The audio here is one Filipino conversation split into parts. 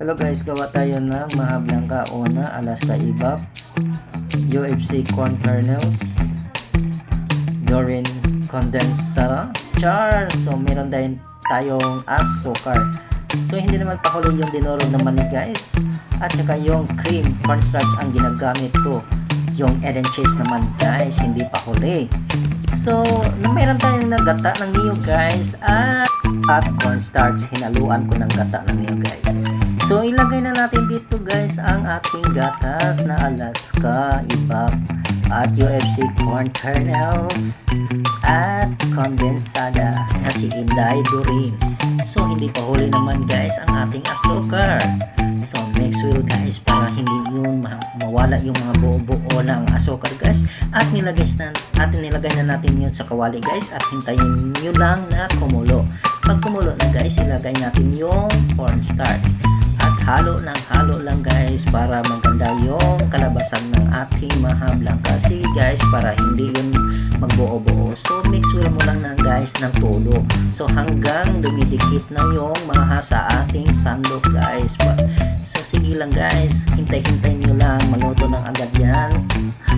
Hello guys, gawa tayo ng Maha Blanca Ona Alaska Ibap UFC corn kernels Dorin condensada char. So meron din tayong asukar. So hindi naman pakuli yung dinurog na manok guys. At saka yung cream cornstarch ang ginagamit ko. Yung egg and cheese naman guys, hindi pakuli. So meron tayong nagata ng niyo guys at cornstarch. Hinaluan ko ng gata ng niyo guys. So ilagay na natin dito guys ang ating gatas na Alaska Ibap at UFC corn kernels at condensada na si Inday Dorin. So hindi pa huli naman guys ang ating asukar. So mix well guys para hindi yun mawala yung mga buo-buo ng asukar guys. At nilagay na natin yun sa kawali guys at hintayin nyo lang na kumulo. Pag kumulo na guys, ilagay natin yung cornstarch. Halo lang guys para maganda yung kalabasan ng ating Maha Blanca guys, para hindi yun magbuo-buo. So mix well mo lang na guys ng todo. So hanggang dumidikit na yung maha sa ating sandok guys. So sige lang guys, hintay-hintay nyo lang, maluto ng agad yan.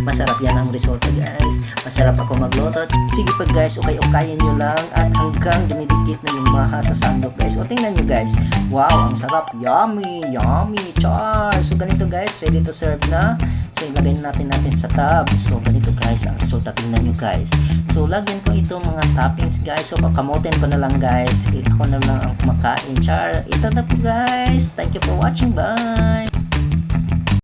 Masarap yan ang resulta guys. Masarap ako magluto. Sige pa guys, ukay-ukayin nyo lang at hanggang dumidikit na yung maha sa sandok guys. O tingnan nyo guys, wow, ang sarap, yummy char. So ganito guys, ready to serve na. So ilagay natin sa tab. So ganito guys ang resulta, tingnan nyo guys. So lagyan ko ito mga toppings guys. So kakamutin ko na lang guys. Ako na lang ang kumakain char. Ito na po guys. Thank you for watching. Bye.